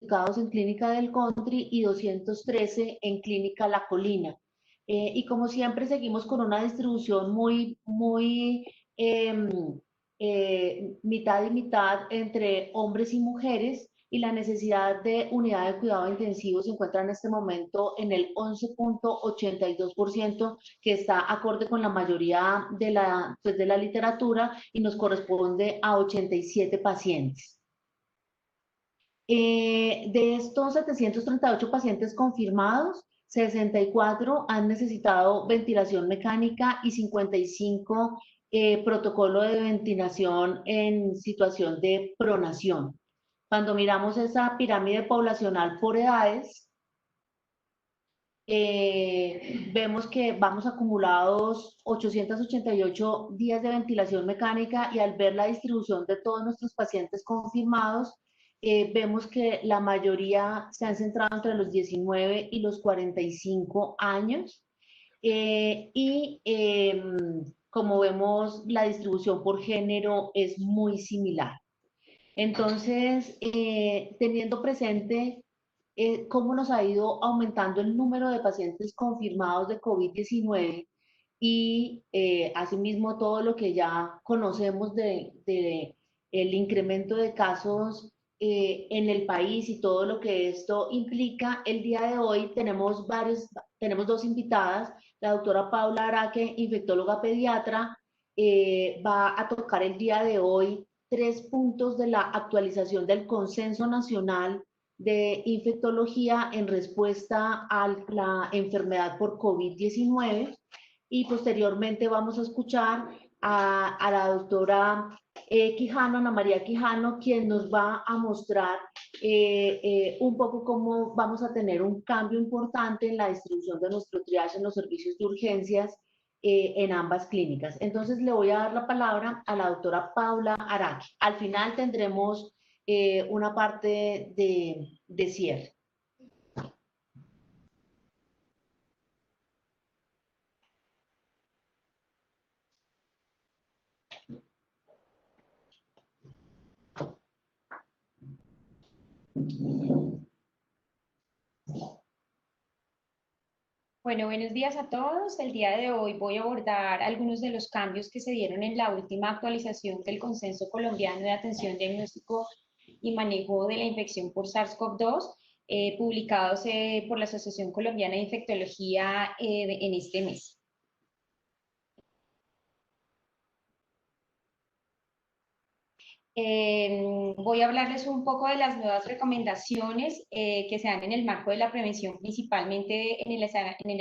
diagnosticados en Clínica del Country y 213 en Clínica La Colina. Y como siempre seguimos con una distribución muy mitad y mitad entre hombres y mujeres, y la necesidad de unidad de cuidado intensivo se encuentra en este momento en el 11.82%, que está acorde con la mayoría de la literatura y nos corresponde a 87 pacientes. De estos 738 pacientes confirmados, 64 han necesitado ventilación mecánica y 55 protocolo de ventilación en situación de pronación. Cuando miramos esa pirámide poblacional por edades, vemos que vamos acumulados 888 días de ventilación mecánica, y al ver la distribución de todos nuestros pacientes confirmados, vemos que la mayoría se han centrado entre los 19 y los 45 años. Como vemos, la distribución por género es muy similar. Entonces, teniendo presente cómo nos ha ido aumentando el número de pacientes confirmados de COVID-19 y asimismo todo lo que ya conocemos de el incremento de casos en el país y todo lo que esto implica, el día de hoy tenemos dos invitadas. La doctora Paula Araque, infectóloga pediatra, va a tocar el día de hoy 3 puntos de la actualización del Consenso Nacional de Infectología en respuesta a la enfermedad por COVID-19, y posteriormente vamos a escuchar a la doctora Quijano, Ana María Quijano, quien nos va a mostrar un poco cómo vamos a tener un cambio importante en la distribución de nuestro triage en los servicios de urgencias en ambas clínicas. Entonces le voy a dar la palabra a la doctora Paula Araque. Al final tendremos una parte de cierre. Bueno, buenos días a todos. El día de hoy voy a abordar algunos de los cambios que se dieron en la última actualización del Consenso Colombiano de Atención, Diagnóstico y Manejo de la Infección por SARS-CoV-2, publicados por la Asociación Colombiana de Infectología en este mes. Voy a hablarles un poco de las nuevas recomendaciones que se dan en el marco de la prevención, principalmente en el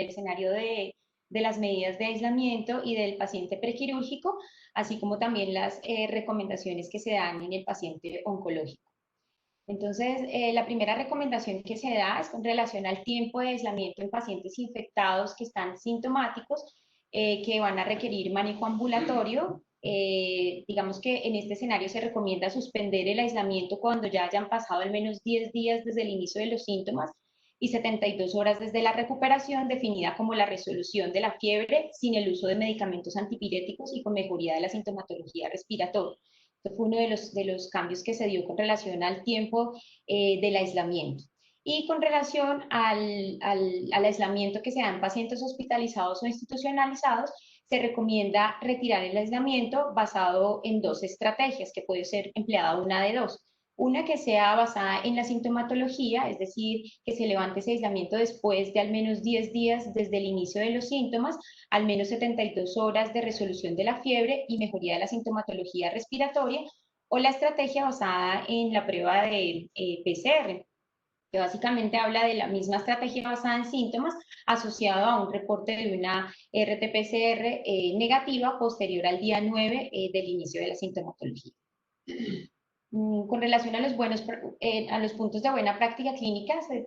escenario de las medidas de aislamiento y del paciente prequirúrgico, así como también las recomendaciones que se dan en el paciente oncológico. Entonces, la primera recomendación que se da es con relación al tiempo de aislamiento en pacientes infectados que están sintomáticos, que van a requerir manejo ambulatorio. Digamos que en este escenario se recomienda suspender el aislamiento cuando ya hayan pasado al menos 10 días desde el inicio de los síntomas y 72 horas desde la recuperación, definida como la resolución de la fiebre sin el uso de medicamentos antipiréticos y con mejoría de la sintomatología respiratoria. Esto fue uno de los cambios que se dio con relación al tiempo del aislamiento. Y con relación al aislamiento que se da en pacientes hospitalizados o institucionalizados, se recomienda retirar el aislamiento basado en dos estrategias, que puede ser empleada una de dos. Una que sea basada en la sintomatología, es decir, que se levante ese aislamiento después de al menos 10 días desde el inicio de los síntomas, al menos 72 horas de resolución de la fiebre y mejoría de la sintomatología respiratoria, o la estrategia basada en la prueba de PCR, que básicamente habla de la misma estrategia basada en síntomas asociado a un reporte de una RT-PCR negativa posterior al día 9 del inicio de la sintomatología. Con relación a los puntos de buena práctica clínica, se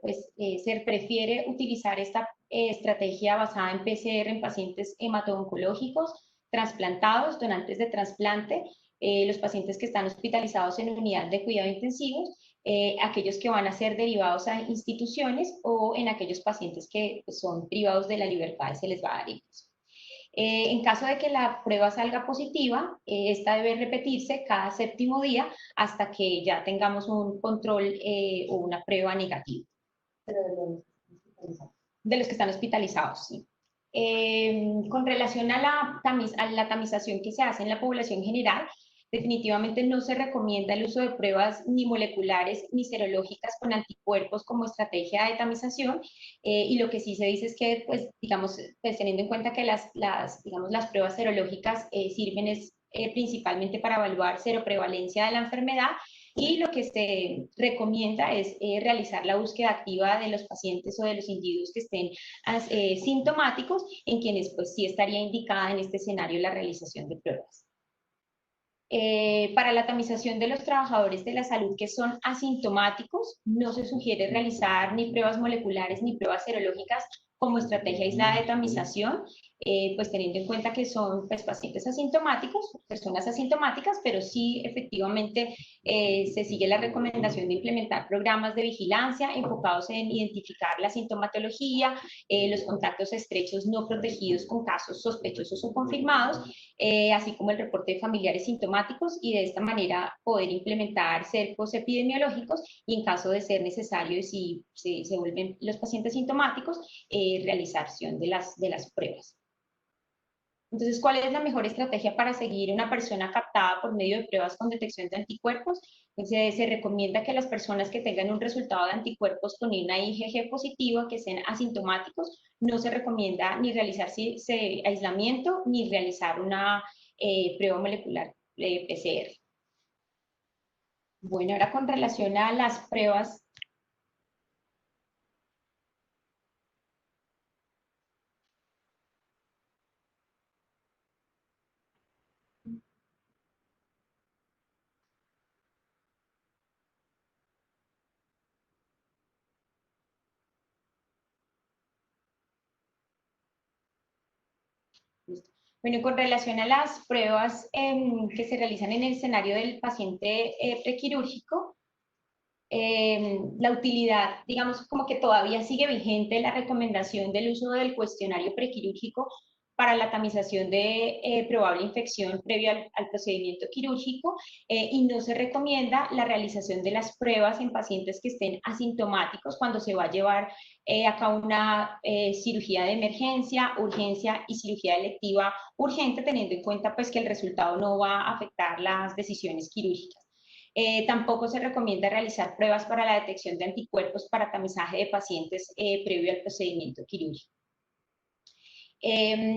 prefiere utilizar esta estrategia basada en PCR en pacientes hemato-oncológicos, trasplantados, donantes de trasplante, los pacientes que están hospitalizados en unidad de cuidado intensivos, aquellos que van a ser derivados a instituciones o en aquellos pacientes que son privados de la libertad y se les va a dar ingreso. En caso de que la prueba salga positiva, esta debe repetirse cada 7º día hasta que ya tengamos un control o una prueba negativa. De los que están hospitalizados, sí. Con relación a la tamización que se hace en la población general, definitivamente no se recomienda el uso de pruebas ni moleculares ni serológicas con anticuerpos como estrategia de tamización, y lo que sí se dice es que, pues, digamos, pues, teniendo en cuenta que digamos, las pruebas serológicas sirven principalmente para evaluar seroprevalencia de la enfermedad, y lo que se recomienda es realizar la búsqueda activa de los pacientes o de los individuos que estén sintomáticos, en quienes pues sí estaría indicada en este escenario la realización de pruebas. Para la tamización de los trabajadores de la salud que son asintomáticos, no se sugiere realizar ni pruebas moleculares ni pruebas serológicas como estrategia aislada de tamización, pues teniendo en cuenta que son pues, pacientes asintomáticos, personas asintomáticas, pero sí efectivamente se sigue la recomendación de implementar programas de vigilancia enfocados en identificar la sintomatología, los contactos estrechos no protegidos con casos sospechosos o confirmados, así como el reporte de familiares sintomáticos, y de esta manera poder implementar cercos epidemiológicos y en caso de ser necesario, si se vuelven los pacientes sintomáticos, realización de las pruebas. Entonces, ¿cuál es la mejor estrategia para seguir una persona captada por medio de pruebas con detección de anticuerpos? Se recomienda que las personas que tengan un resultado de anticuerpos con una IgG positiva, que sean asintomáticos, no se recomienda ni realizar aislamiento ni realizar una prueba molecular PCR. Bueno, ahora con relación a las pruebas. Bueno, con relación a las pruebas que se realizan en el escenario del paciente prequirúrgico, la utilidad, digamos, como que todavía sigue vigente la recomendación del uso del cuestionario prequirúrgico para la tamización de probable infección previo al procedimiento quirúrgico, y no se recomienda la realización de las pruebas en pacientes que estén asintomáticos cuando se va a llevar a cabo una cirugía de emergencia, urgencia y cirugía electiva urgente, teniendo en cuenta pues que el resultado no va a afectar las decisiones quirúrgicas. Tampoco se recomienda realizar pruebas para la detección de anticuerpos para tamizaje de pacientes previo al procedimiento quirúrgico.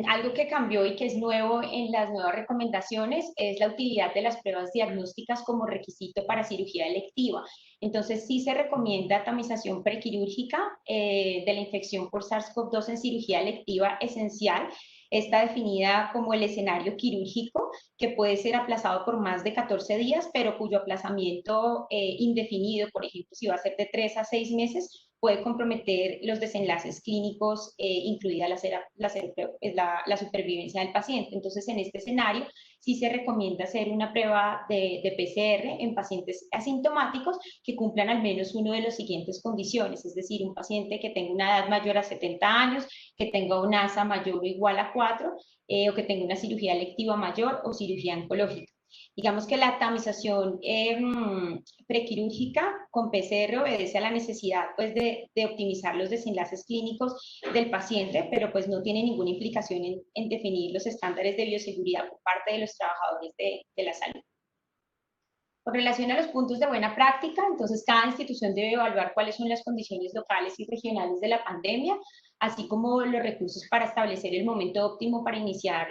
Algo que cambió y que es nuevo en las nuevas recomendaciones es la utilidad de las pruebas diagnósticas como requisito para cirugía electiva. Entonces, sí se recomienda tamización prequirúrgica de la infección por SARS-CoV-2 en cirugía electiva esencial. Está definida como el escenario quirúrgico que puede ser aplazado por más de 14 días, pero cuyo aplazamiento indefinido, por ejemplo, si va a ser de 3 a 6 meses, puede comprometer los desenlaces clínicos, incluida la supervivencia del paciente. Entonces, en este escenario, sí se recomienda hacer una prueba de PCR en pacientes asintomáticos que cumplan al menos una de las siguientes condiciones, es decir, un paciente que tenga una edad mayor a 70 años, que tenga un ASA mayor o igual a 4, o que tenga una cirugía electiva mayor o cirugía oncológica. Digamos que la tamización prequirúrgica con PCR obedece a la necesidad pues, de optimizar los desenlaces clínicos del paciente, pero pues no tiene ninguna implicación en definir los estándares de bioseguridad por parte de los trabajadores de la salud. Con relación a los puntos de buena práctica, entonces cada institución debe evaluar cuáles son las condiciones locales y regionales de la pandemia, así como los recursos para establecer el momento óptimo para iniciar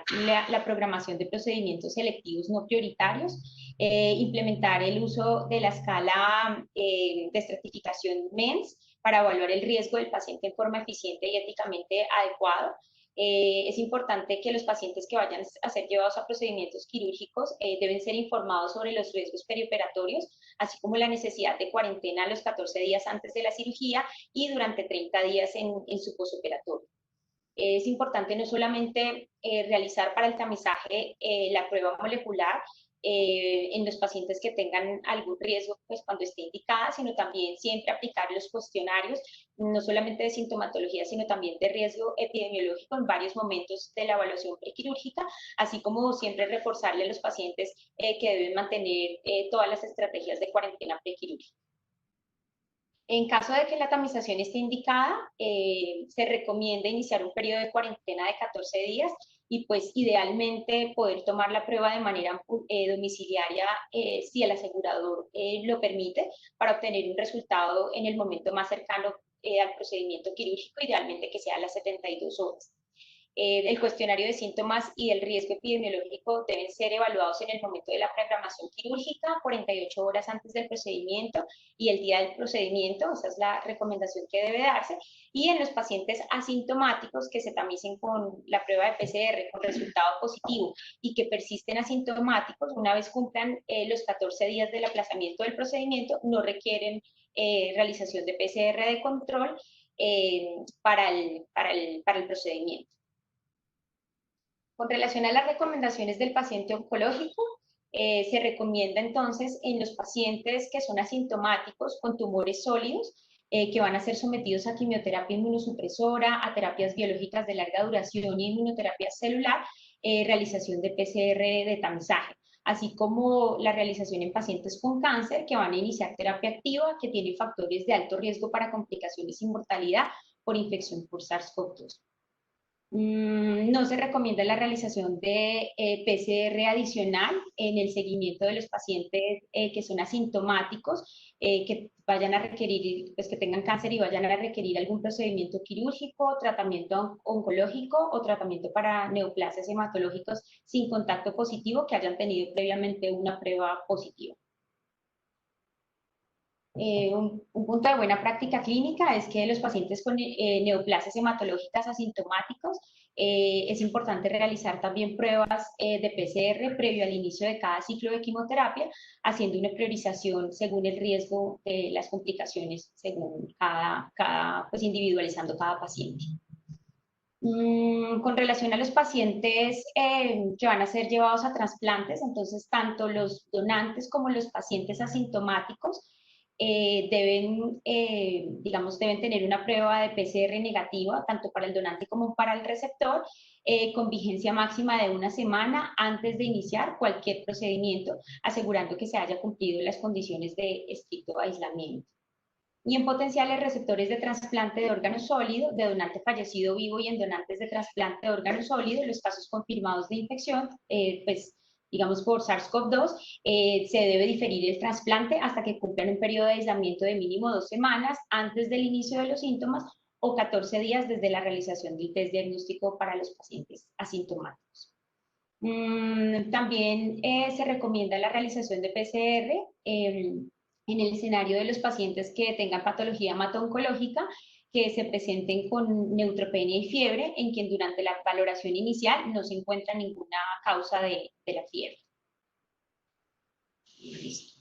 la programación de procedimientos selectivos no prioritarios, implementar el uso de la escala de estratificación MENS para evaluar el riesgo del paciente en forma eficiente y éticamente adecuada. Es importante que los pacientes que vayan a ser llevados a procedimientos quirúrgicos deben ser informados sobre los riesgos perioperatorios, así como la necesidad de cuarentena a los 14 días antes de la cirugía y durante 30 días en su posoperatorio. Es importante no solamente realizar para el tamizaje la prueba molecular, en los pacientes que tengan algún riesgo, pues cuando esté indicada, sino también siempre aplicar los cuestionarios, no solamente de sintomatología, sino también de riesgo epidemiológico en varios momentos de la evaluación prequirúrgica, así como siempre reforzarle a los pacientes que deben mantener todas las estrategias de cuarentena prequirúrgica. En caso de que la tamización esté indicada, se recomienda iniciar un periodo de cuarentena de 14 días y pues idealmente poder tomar la prueba de manera domiciliaria si el asegurador lo permite para obtener un resultado en el momento más cercano al procedimiento quirúrgico, idealmente que sea a las 72 horas. El cuestionario de síntomas y el riesgo epidemiológico deben ser evaluados en el momento de la programación quirúrgica, 48 horas antes del procedimiento y el día del procedimiento, esa es la recomendación que debe darse, y en los pacientes asintomáticos que se tamicen con la prueba de PCR con resultado positivo y que persisten asintomáticos, una vez cumplan los 14 días del aplazamiento del procedimiento, no requieren realización de PCR de control para el procedimiento. Con relación a las recomendaciones del paciente oncológico, se recomienda entonces en los pacientes que son asintomáticos con tumores sólidos, que van a ser sometidos a quimioterapia inmunosupresora, a terapias biológicas de larga duración y inmunoterapia celular, realización de PCR de tamizaje, así como la realización en pacientes con cáncer que van a iniciar terapia activa, que tienen factores de alto riesgo para complicaciones y mortalidad por infección por SARS-CoV-2. No se recomienda la realización de PCR adicional en el seguimiento de los pacientes que son asintomáticos, que vayan a requerir, pues que tengan cáncer y vayan a requerir algún procedimiento quirúrgico, tratamiento oncológico o tratamiento para neoplasias hematológicos sin contacto positivo que hayan tenido previamente una prueba positiva. Un punto de buena práctica clínica es que los pacientes con neoplasias hematológicas asintomáticos es importante realizar también pruebas de PCR previo al inicio de cada ciclo de quimioterapia, haciendo una priorización según el riesgo de las complicaciones, según pues individualizando cada paciente. Con relación a los pacientes que van a ser llevados a trasplantes, entonces tanto los donantes como los pacientes asintomáticos deben tener una prueba de PCR negativa, tanto para el donante como para el receptor, con vigencia máxima de 1 semana antes de iniciar cualquier procedimiento, asegurando que se haya cumplido las condiciones de estricto aislamiento. Y en potenciales receptores de trasplante de órgano sólido, de donante fallecido vivo y en donantes de trasplante de órgano sólido, los casos confirmados de infección, digamos por SARS-CoV-2, se debe diferir el trasplante hasta que cumplan un periodo de aislamiento de mínimo 2 semanas antes del inicio de los síntomas o 14 días desde la realización del test diagnóstico para los pacientes asintomáticos. También se recomienda la realización de PCR en el escenario de los pacientes que tengan patología hemato-oncológica, que se presenten con neutropenia y fiebre, en quien durante la valoración inicial no se encuentra ninguna causa de la fiebre. Listo.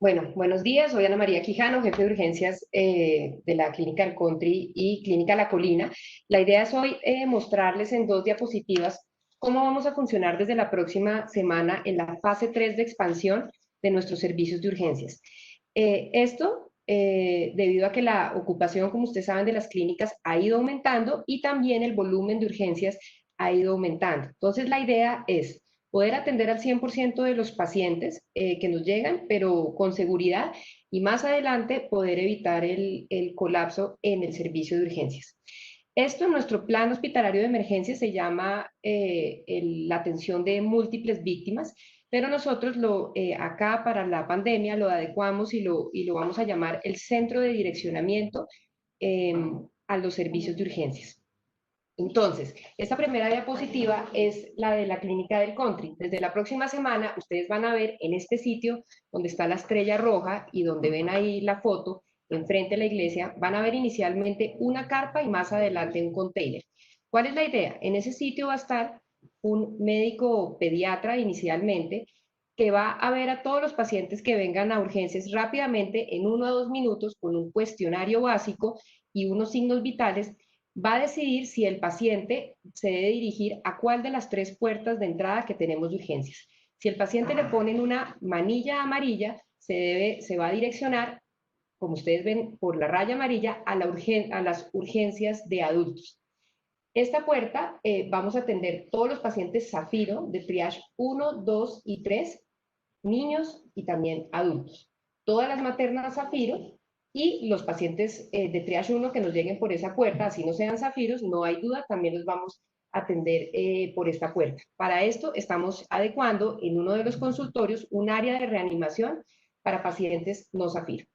Bueno, buenos días, soy Ana María Quijano, jefe de urgencias de la Clínica del Country y Clínica La Colina. La idea es hoy mostrarles en 2 diapositivas cómo vamos a funcionar desde la próxima semana en la fase 3 de expansión de nuestros servicios de urgencias. Esto debido a que la ocupación, como ustedes saben, de las clínicas ha ido aumentando y también el volumen de urgencias ha ido aumentando. Entonces, la idea es poder atender al 100% de los pacientes que nos llegan, pero con seguridad, y más adelante poder evitar el colapso en el servicio de urgencias. Esto en nuestro plan hospitalario de emergencia se llama la atención de múltiples víctimas, pero nosotros acá para la pandemia lo adecuamos y lo vamos a llamar el centro de direccionamiento a los servicios de urgencias. Entonces, esta primera diapositiva es la de la Clínica del Country. Desde la próxima semana ustedes van a ver en este sitio donde está la estrella roja y donde ven ahí la foto, enfrente de la iglesia, van a ver inicialmente una carpa y más adelante un container. ¿Cuál es la idea? En ese sitio va a estar un médico pediatra inicialmente, que va a ver a todos los pacientes que vengan a urgencias rápidamente en 1 a 2 minutos con un cuestionario básico y unos signos vitales. Va a decidir si el paciente se debe dirigir a cuál de las 3 puertas de entrada que tenemos de urgencias. Si el paciente le ponen una manilla amarilla, se va a direccionar, como ustedes ven, por la raya amarilla a las urgencias de adultos. Esta puerta vamos a atender todos los pacientes Zafiro de triage 1, 2 y 3, niños y también adultos. Todas las maternas Zafiro y los pacientes de triage 1 que nos lleguen por esa puerta, así no sean Zafiros, no hay duda, también los vamos a atender por esta puerta. Para esto estamos adecuando en uno de los consultorios un área de reanimación para pacientes no Zafiro.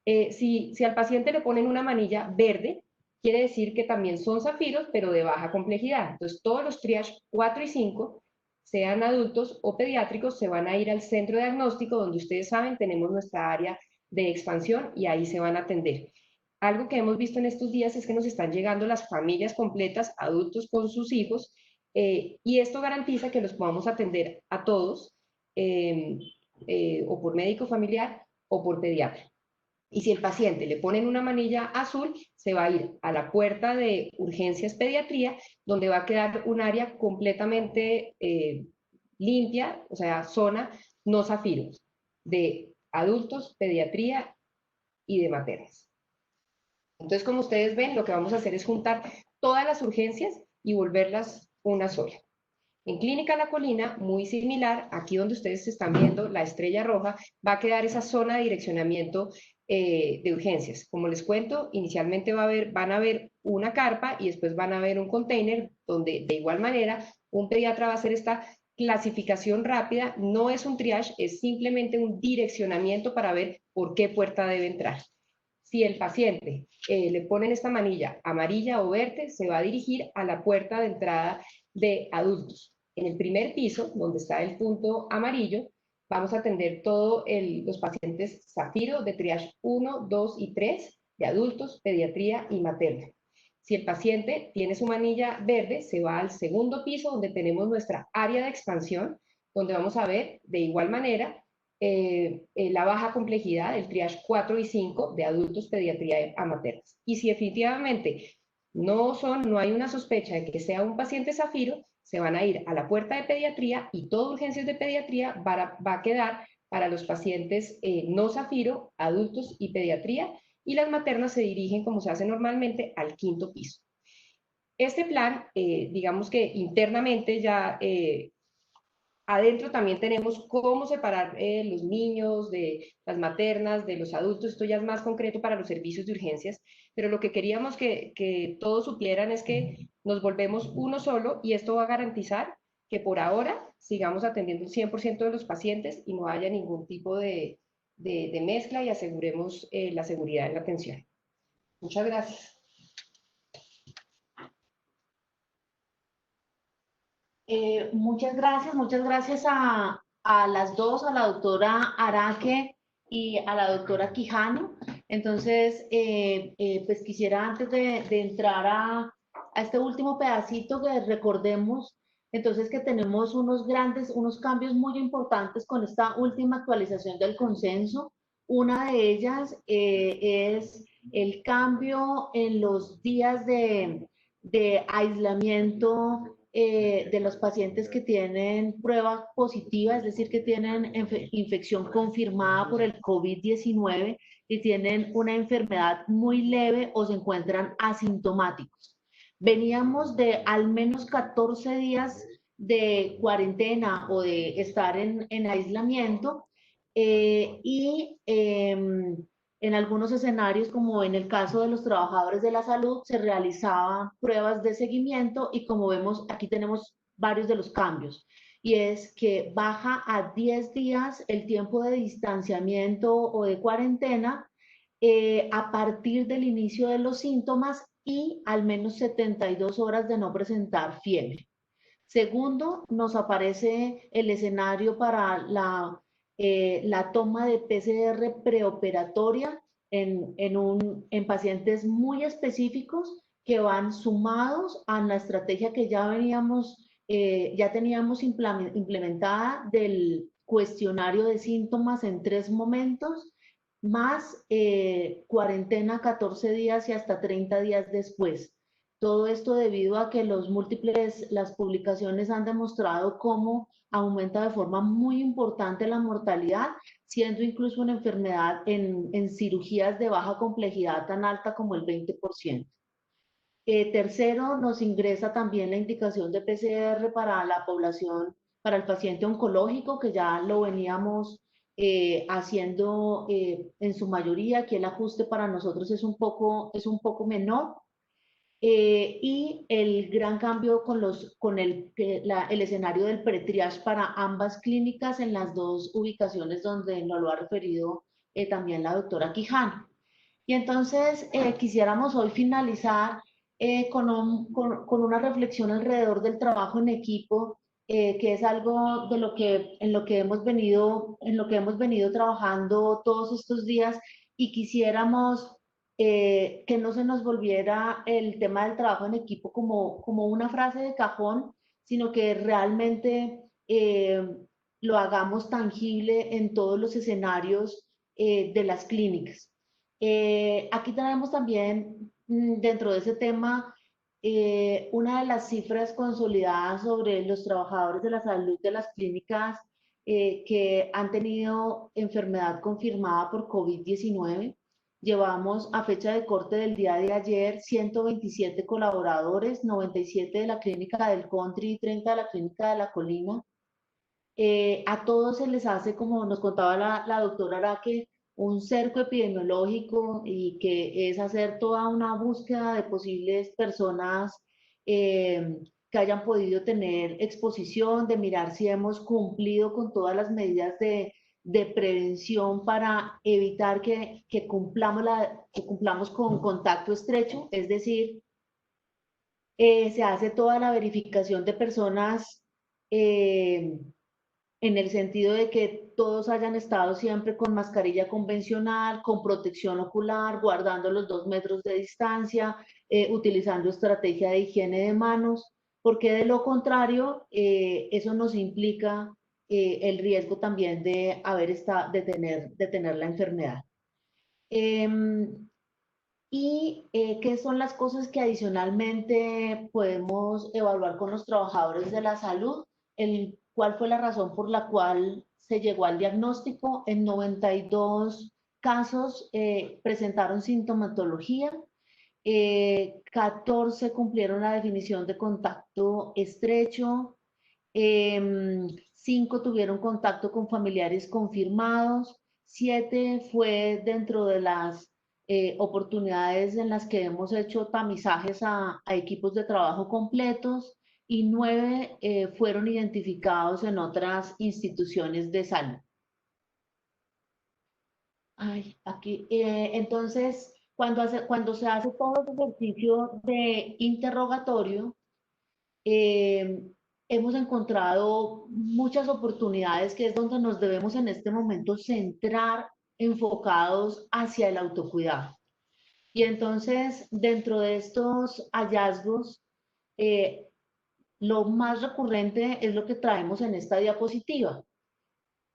Si al paciente le ponen una manilla verde, quiere decir que también son zafiros, pero de baja complejidad. Entonces, todos los triage 4 y 5, sean adultos o pediátricos, se van a ir al centro de diagnóstico, donde ustedes saben, tenemos nuestra área de expansión y ahí se van a atender. Algo que hemos visto en estos días es que nos están llegando las familias completas, adultos con sus hijos, y esto garantiza que los podamos atender a todos, o por médico familiar o por pediatra. Y si el paciente le ponen una manilla azul, se va a ir a la puerta de urgencias pediatría, donde va a quedar un área completamente limpia, o sea, zona no zafiros, de adultos, pediatría y de maternas. Entonces, como ustedes ven, lo que vamos a hacer es juntar todas las urgencias y volverlas una sola. En Clínica La Colina, muy similar, aquí donde ustedes están viendo la estrella roja, va a quedar esa zona de direccionamiento de urgencias. Como les cuento, inicialmente van a ver una carpa y después van a ver un container donde de igual manera un pediatra va a hacer esta clasificación rápida. No es un triage, es simplemente un direccionamiento para ver por qué puerta debe entrar. Si el paciente le ponen esta manilla amarilla o verde, se va a dirigir a la puerta de entrada de adultos. En el primer piso, donde está el punto amarillo, vamos a atender todos los pacientes Zafiro de triage 1, 2 y 3, de adultos, pediatría y materna. Si el paciente tiene su manilla verde, se va al segundo piso, donde tenemos nuestra área de expansión, donde vamos a ver de igual manera la baja complejidad, el triage 4 y 5 de adultos, pediatría a maternas. Y si definitivamente no hay una sospecha de que sea un paciente Zafiro, se van a ir a la puerta de pediatría y todas urgencias de pediatría va a quedar para los pacientes no Zafiro, adultos y pediatría, y las maternas se dirigen, como se hace normalmente, al quinto piso. Este plan, digamos que internamente ya adentro también tenemos cómo separar los niños de las maternas, de los adultos. Esto ya es más concreto para los servicios de urgencias, pero lo que queríamos que todos supieran es que nos volvemos uno solo y esto va a garantizar que por ahora sigamos atendiendo el 100% de los pacientes y no haya ningún tipo de mezcla y aseguremos la seguridad en la atención. Muchas gracias. Muchas gracias a las dos, a la doctora Araque y a la doctora Quijano. Entonces, pues quisiera antes de entrar a este último pedacito que recordemos, entonces que tenemos unos cambios muy importantes con esta última actualización del consenso. Una de ellas es el cambio en los días de aislamiento de los pacientes que tienen prueba positiva, es decir, que tienen infección confirmada por el COVID-19 y tienen una enfermedad muy leve o se encuentran asintomáticos. Veníamos de al menos 14 días de cuarentena o de estar en aislamiento en algunos escenarios, como en el caso de los trabajadores de la salud, se realizaban pruebas de seguimiento y como vemos, aquí tenemos varios de los cambios. Y es que baja a 10 días el tiempo de distanciamiento o de cuarentena a partir del inicio de los síntomas y al menos 72 horas de no presentar fiebre. Segundo, nos aparece el escenario para la toma de PCR preoperatoria en pacientes muy específicos que van sumados a la estrategia que ya teníamos implementada del cuestionario de síntomas en 3 momentos, más cuarentena 14 días y hasta 30 días después. Todo esto debido a que las publicaciones han demostrado cómo aumenta de forma muy importante la mortalidad, siendo incluso una enfermedad en cirugías de baja complejidad tan alta como el 20%. Tercero, nos ingresa también la indicación de PCR para la población, para el paciente oncológico, que ya lo veníamos haciendo en su mayoría. Aquí el ajuste para nosotros es un poco menor. Y el gran cambio con el escenario del pretriage para ambas clínicas en las 2 ubicaciones donde nos lo ha referido también la doctora Quijano. Y entonces quisiéramos hoy finalizar con una reflexión alrededor del trabajo en equipo, que es algo en lo que hemos venido trabajando todos estos días, y quisiéramos que no se nos volviera el tema del trabajo en equipo como una frase de cajón, sino que realmente lo hagamos tangible en todos los escenarios de las clínicas. Aquí tenemos también, dentro de ese tema, una de las cifras consolidadas sobre los trabajadores de la salud de las clínicas que han tenido enfermedad confirmada por COVID-19. Llevamos a fecha de corte del día de ayer 127 colaboradores, 97 de la clínica del Country y 30 de la clínica de la Colina. A todos se les hace, como nos contaba la doctora Araque, un cerco epidemiológico, y que es hacer toda una búsqueda de posibles personas que hayan podido tener exposición, de mirar si hemos cumplido con todas las medidas de prevención para evitar que cumplamos con contacto estrecho. Es decir, se hace toda la verificación de personas en el sentido de que todos hayan estado siempre con mascarilla convencional, con protección ocular, guardando los 2 metros de distancia, utilizando estrategia de higiene de manos, porque de lo contrario, eso nos implica el riesgo también de tener la enfermedad. ¿Qué son las cosas que adicionalmente podemos evaluar con los trabajadores de la salud? ¿Cuál fue la razón por la cual se llegó al diagnóstico? En 92 casos presentaron sintomatología, 14 cumplieron la definición de contacto estrecho, 5 tuvieron contacto con familiares confirmados, 7 fue dentro de las oportunidades en las que hemos hecho tamizajes a equipos de trabajo completos, y 9 fueron identificados en otras instituciones de salud. Entonces, cuando se hace todo el ejercicio de interrogatorio, hemos encontrado muchas oportunidades, que es donde nos debemos en este momento centrar, enfocados hacia el autocuidado. Y entonces, dentro de estos hallazgos, lo más recurrente es lo que traemos en esta diapositiva: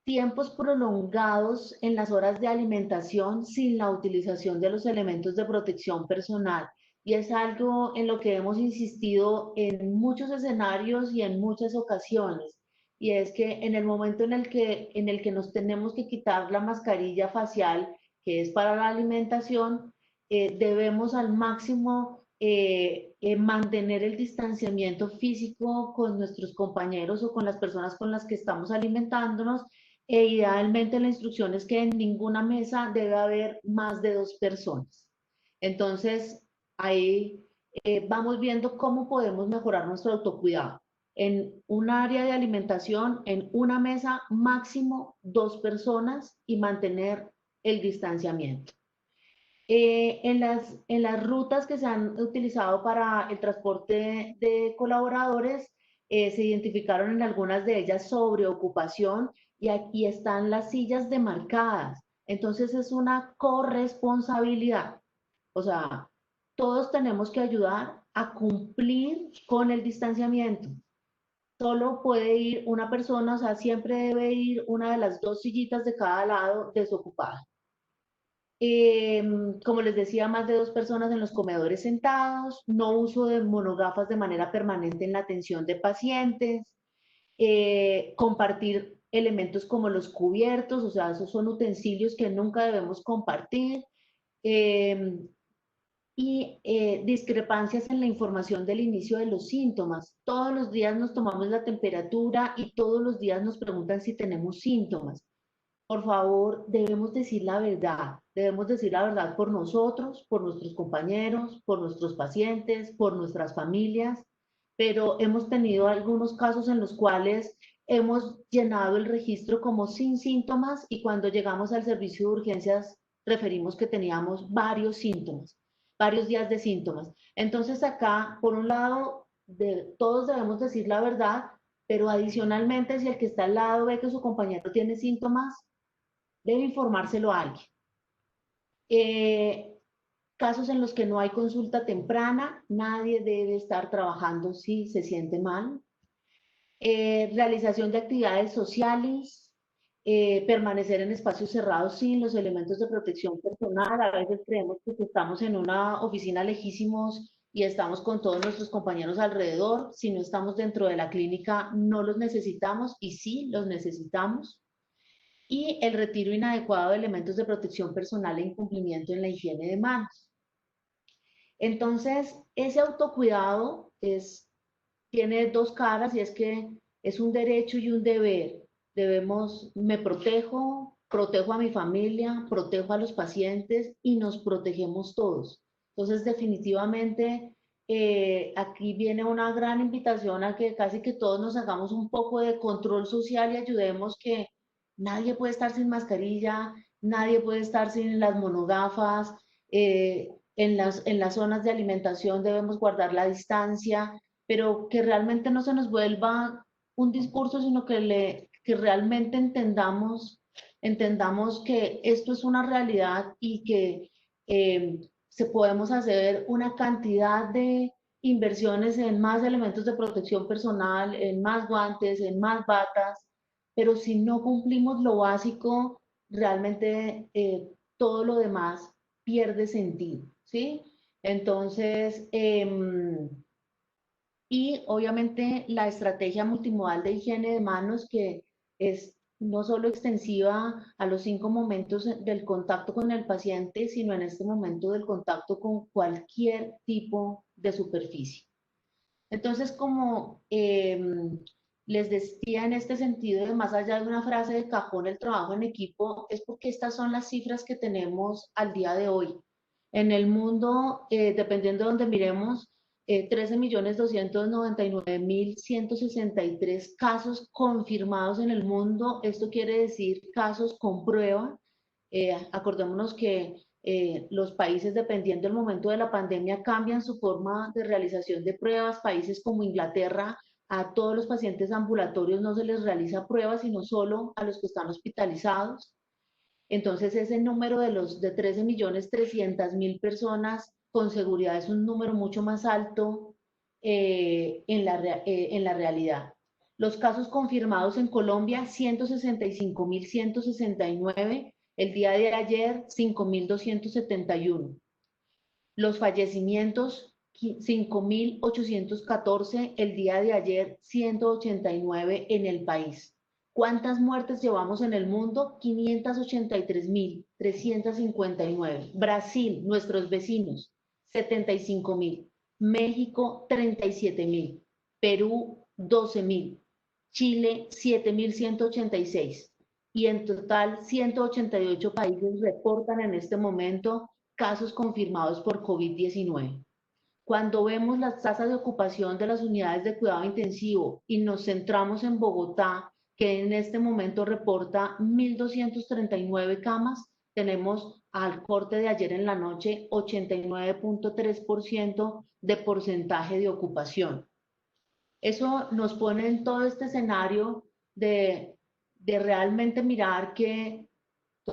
tiempos prolongados en las horas de alimentación sin la utilización de los elementos de protección personal. Y es algo en lo que hemos insistido en muchos escenarios y en muchas ocasiones. Y es que en el momento en el que nos tenemos que quitar la mascarilla facial, que es para la alimentación, debemos al máximo mantener el distanciamiento físico con nuestros compañeros o con las personas con las que estamos alimentándonos. Idealmente la instrucción es que en ninguna mesa debe haber más de 2 personas. Entonces, ahí vamos viendo cómo podemos mejorar nuestro autocuidado. En un área de alimentación, en una mesa, máximo 2 personas, y mantener el distanciamiento. En las rutas que se han utilizado para el transporte de colaboradores, se identificaron en algunas de ellas sobreocupación, y aquí están las sillas demarcadas. Entonces es una corresponsabilidad. O sea, todos tenemos que ayudar a cumplir con el distanciamiento. Solo puede ir una persona, o sea, siempre debe ir una de las dos sillitas de cada lado desocupada. Como les decía, más de dos personas en los comedores sentados, no uso de monogafas de manera permanente en la atención de pacientes, compartir elementos como los cubiertos, o sea, esos son utensilios que nunca debemos compartir, eh, y discrepancias en la información del inicio de los síntomas. Todos los días nos tomamos la temperatura y todos los días nos preguntan si tenemos síntomas. Por favor, debemos decir la verdad por nosotros, por nuestros compañeros, por nuestros pacientes, por nuestras familias, pero hemos tenido algunos casos en los cuales hemos llenado el registro como sin síntomas y cuando llegamos al servicio de urgencias referimos que teníamos varios síntomas, varios días de síntomas. Entonces acá, por un lado, todos debemos decir la verdad, pero adicionalmente si el que está al lado ve que su compañero tiene síntomas, debe informárselo a alguien. Eh, Casos en los que no hay consulta temprana, nadie debe estar trabajando si se siente mal. Realización de actividades sociales, permanecer en espacios cerrados sin los elementos de protección personal. A veces creemos que si estamos en una oficina lejísimos y estamos con todos nuestros compañeros alrededor, si no estamos dentro de la clínica no los necesitamos y sí los necesitamos. Y el retiro inadecuado de elementos de protección personal e incumplimiento en la higiene de manos. Entonces, ese autocuidado tiene dos caras y es que es un derecho y un deber. Me protejo a mi familia, protejo a los pacientes y nos protegemos todos. Entonces, definitivamente, aquí viene una gran invitación a que casi que todos nos hagamos un poco de control social y ayudemos que nadie puede estar sin mascarilla, nadie puede estar sin las monogafas, en las zonas de alimentación debemos guardar la distancia, pero que realmente no se nos vuelva un discurso, sino que realmente entendamos que esto es una realidad y que se podemos hacer una cantidad de inversiones en más elementos de protección personal, en más guantes, en más batas, pero si no cumplimos lo básico, realmente todo lo demás pierde sentido, ¿sí? Entonces, y obviamente la estrategia multimodal de higiene de manos que es no solo extensiva a los 5 momentos del contacto con el paciente, sino en este momento del contacto con cualquier tipo de superficie. Entonces, como les decía en este sentido, de más allá de una frase de cajón, el trabajo en equipo, es porque estas son las cifras que tenemos al día de hoy. En el mundo, dependiendo de donde miremos, 13.299.163 casos confirmados en el mundo. Esto quiere decir casos con prueba. Acordémonos que los países, dependiendo del momento de la pandemia, cambian su forma de realización de pruebas. Países como Inglaterra, a todos los pacientes ambulatorios no se les realiza pruebas, sino solo a los que están hospitalizados. Entonces, ese número de 13.300.000 personas con seguridad es un número mucho más alto en la realidad. Los casos confirmados en Colombia, 165.169, el día de ayer 5.271. Los fallecimientos, 5.814, el día de ayer 189 en el país. ¿Cuántas muertes llevamos en el mundo? 583.359. Brasil, nuestros vecinos, 75.000. México, 37.000. Perú, 12.000. Chile, 7.186. Y en total, 188 países reportan en este momento casos confirmados por COVID-19. Cuando vemos las tasas de ocupación de las unidades de cuidado intensivo y nos centramos en Bogotá, que en este momento reporta 1.239 camas, tenemos al corte de ayer en la noche 89.3% de porcentaje de ocupación. Eso nos pone en todo este escenario de realmente mirar que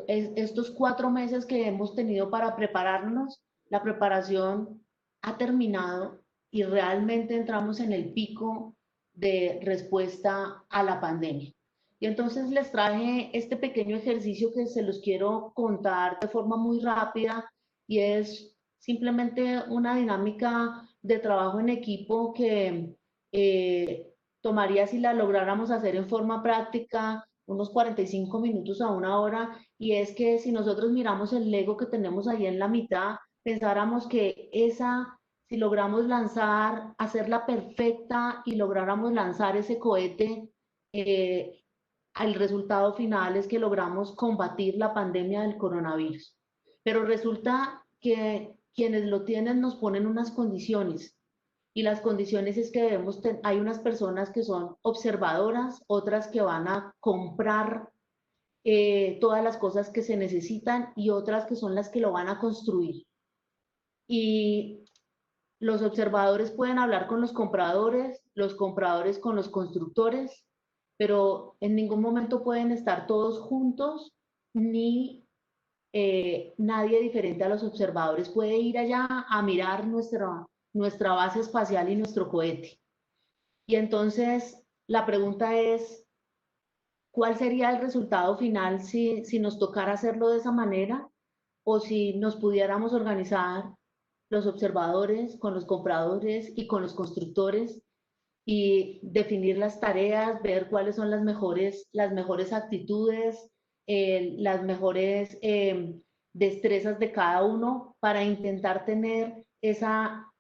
Estos 4 meses que hemos tenido para prepararnos, la preparación ha terminado y realmente entramos en el pico de respuesta a la pandemia. Y entonces les traje este pequeño ejercicio que se los quiero contar de forma muy rápida y es simplemente una dinámica de trabajo en equipo que tomaría, si la lográramos hacer en forma práctica, unos 45 minutos a 1 hora, y es que si nosotros miramos el Lego que tenemos ahí en la mitad, pensáramos que si logramos lanzar, hacerla perfecta y lográramos lanzar ese cohete, el resultado final es que logramos combatir la pandemia del coronavirus. Pero resulta que quienes lo tienen nos ponen unas condiciones y las condiciones es que hay unas personas que son observadoras, otras que van a comprar todas las cosas que se necesitan y otras que son las que lo van a construir. Y los observadores pueden hablar con los compradores con los constructores, pero en ningún momento pueden estar todos juntos ni nadie diferente a los observadores puede ir allá a mirar nuestra base espacial y nuestro cohete. Y entonces la pregunta es, ¿cuál sería el resultado final si nos tocara hacerlo de esa manera? O si nos pudiéramos organizar los observadores con los compradores y con los constructores y definir las tareas, ver cuáles son las mejores actitudes, las mejores destrezas de cada uno para intentar tener esa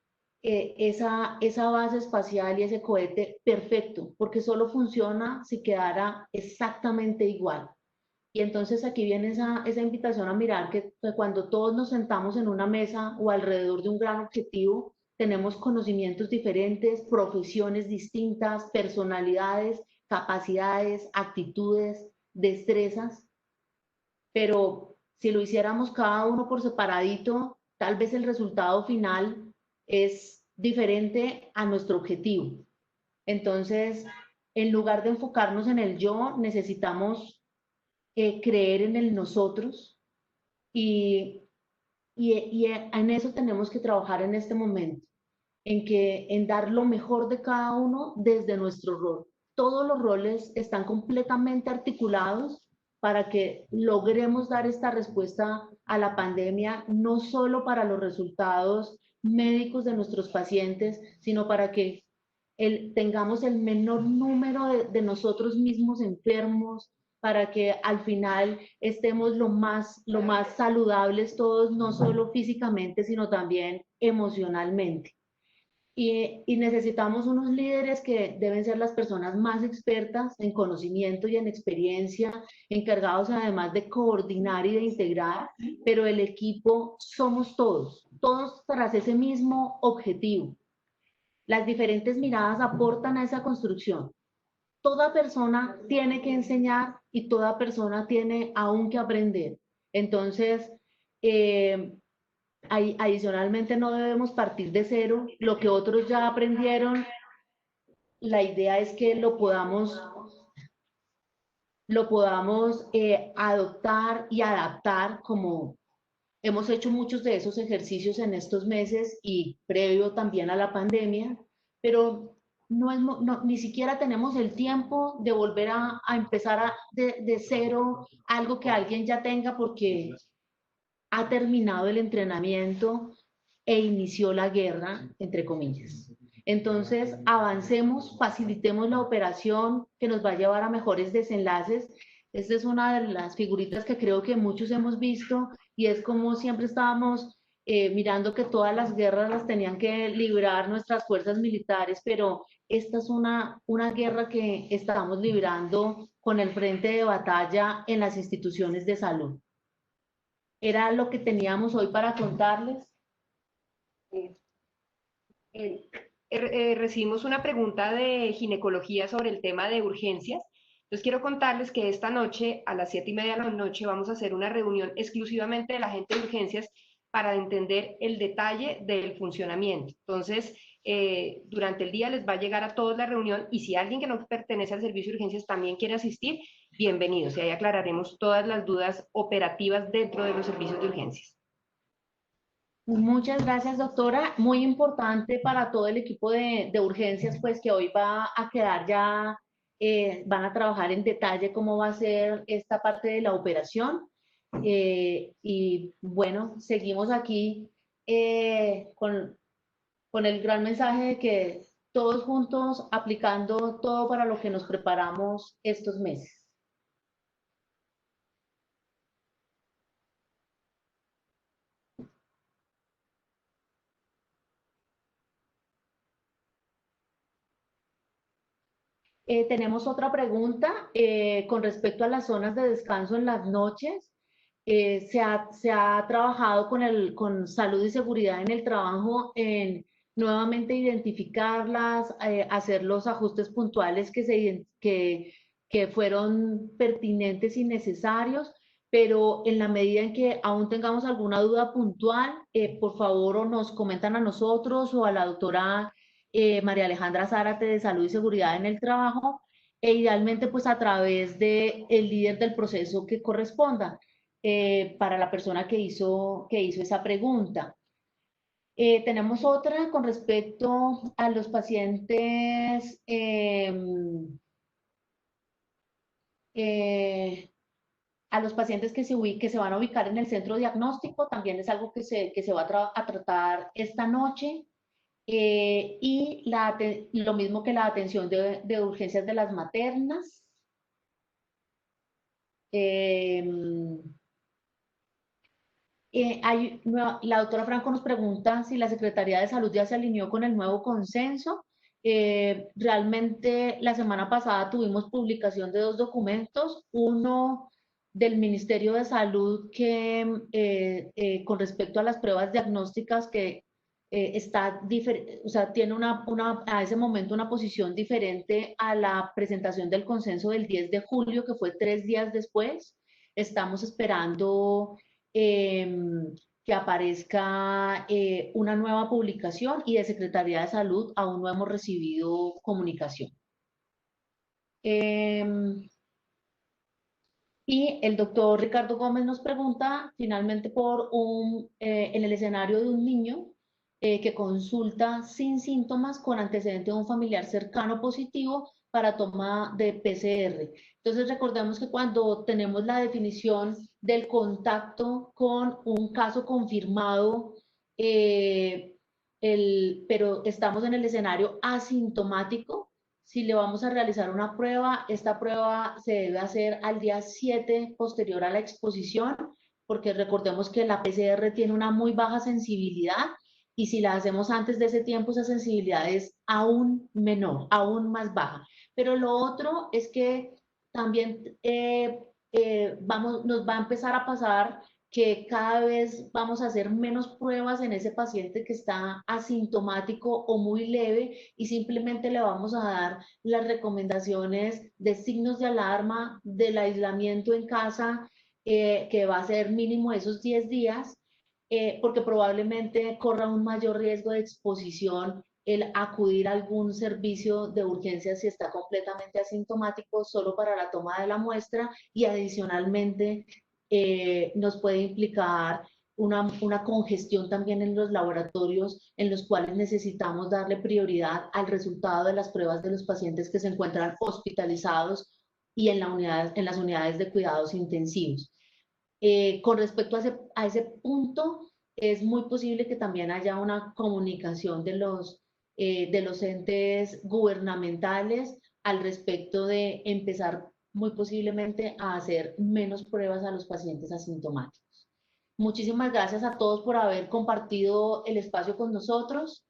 base espacial y ese cohete perfecto, porque solo funciona si quedara exactamente igual. Y entonces aquí viene esa invitación a mirar que cuando todos nos sentamos en una mesa o alrededor de un gran objetivo, tenemos conocimientos diferentes, profesiones distintas, personalidades, capacidades, actitudes, destrezas, pero si lo hiciéramos cada uno por separadito, tal vez el resultado final es diferente a nuestro objetivo. Entonces, en lugar de enfocarnos en el yo, necesitamos creer en el nosotros y en eso tenemos que trabajar en este momento, en dar lo mejor de cada uno desde nuestro rol. Todos los roles están completamente articulados para que logremos dar esta respuesta a la pandemia, no solo para los resultados médicos de nuestros pacientes, sino para que tengamos el menor número de nosotros mismos enfermos, para que al final estemos lo más saludables todos, no solo físicamente, sino también emocionalmente. Y necesitamos unos líderes que deben ser las personas más expertas en conocimiento y en experiencia, encargados además de coordinar y de integrar, pero el equipo somos todos tras ese mismo objetivo. Las diferentes miradas aportan a esa construcción. Toda persona tiene que enseñar y toda persona tiene aún que aprender. Entonces, adicionalmente no debemos partir de cero. Lo que otros ya aprendieron, la idea es que lo podamos adoptar y adaptar, como hemos hecho muchos de esos ejercicios en estos meses y previo también a la pandemia, pero ni siquiera tenemos el tiempo de volver a empezar de cero algo que alguien ya tenga porque ha terminado el entrenamiento e inició la guerra, entre comillas. Entonces, avancemos, facilitemos la operación que nos va a llevar a mejores desenlaces. Esta es una de las figuritas que creo que muchos hemos visto y es como siempre estábamos mirando que todas las guerras las tenían que librar nuestras fuerzas militares, pero esta es una guerra que estamos librando con el frente de batalla en las instituciones de salud. Era lo que teníamos hoy para contarles. Recibimos una pregunta de ginecología sobre el tema de urgencias. Entonces quiero contarles que esta noche a las 7:30 de la noche vamos a hacer una reunión exclusivamente de la gente de urgencias para entender el detalle del funcionamiento. Entonces durante el día les va a llegar a todos la reunión y si alguien que no pertenece al servicio de urgencias también quiere asistir, bienvenidos. Y ahí aclararemos todas las dudas operativas dentro de los servicios de urgencias. Muchas gracias, doctora. Muy importante para todo el equipo de urgencias, pues que hoy va a quedar ya, van a trabajar en detalle cómo va a ser esta parte de la operación. Y bueno, seguimos aquí con el gran mensaje de que todos juntos aplicando todo para lo que nos preparamos estos meses. Tenemos otra pregunta con respecto a las zonas de descanso en las noches. Se ha trabajado con salud y seguridad en el trabajo en nuevamente identificarlas, hacer los ajustes puntuales que fueron pertinentes y necesarios, pero en la medida en que aún tengamos alguna duda puntual, por favor o nos comentan a nosotros o a la doctora María Alejandra Zárate de Salud y Seguridad en el Trabajo, e idealmente pues a través de el líder del proceso que corresponda para la persona que hizo esa pregunta. Tenemos otra con respecto a los pacientes que se van a ubicar en el centro diagnóstico, también es algo que se va a tratar esta noche. Y lo mismo que la atención de urgencias de las maternas. La doctora Franco nos pregunta si la Secretaría de Salud ya se alineó con el nuevo consenso. Realmente la semana pasada tuvimos publicación de dos documentos, uno del Ministerio de Salud que con respecto a las pruebas diagnósticas que o sea, tiene a ese momento una posición diferente a la presentación del consenso del 10 de julio, que fue 3 días después. Estamos esperando que aparezca una nueva publicación y de Secretaría de Salud aún no hemos recibido comunicación. Y el doctor Ricardo Gómez nos pregunta finalmente en el escenario de un niño que consulta sin síntomas con antecedente de un familiar cercano positivo para toma de PCR. Entonces recordemos que cuando tenemos la definición del contacto con un caso confirmado, pero estamos en el escenario asintomático, si le vamos a realizar una prueba, esta prueba se debe hacer al día 7 posterior a la exposición, porque recordemos que la PCR tiene una muy baja sensibilidad y si la hacemos antes de ese tiempo, esa sensibilidad es aún menor, aún más baja. Pero lo otro es que también nos va a empezar a pasar que cada vez vamos a hacer menos pruebas en ese paciente que está asintomático o muy leve y simplemente le vamos a dar las recomendaciones de signos de alarma, del aislamiento en casa, que va a ser mínimo esos 10 días, porque probablemente corra un mayor riesgo de exposición el acudir a algún servicio de urgencia si está completamente asintomático solo para la toma de la muestra y adicionalmente nos puede implicar una congestión también en los laboratorios en los cuales necesitamos darle prioridad al resultado de las pruebas de los pacientes que se encuentran hospitalizados y en las unidades de cuidados intensivos. Con respecto a ese punto, es muy posible que también haya una comunicación de los entes gubernamentales al respecto de empezar muy posiblemente a hacer menos pruebas a los pacientes asintomáticos. Muchísimas gracias a todos por haber compartido el espacio con nosotros.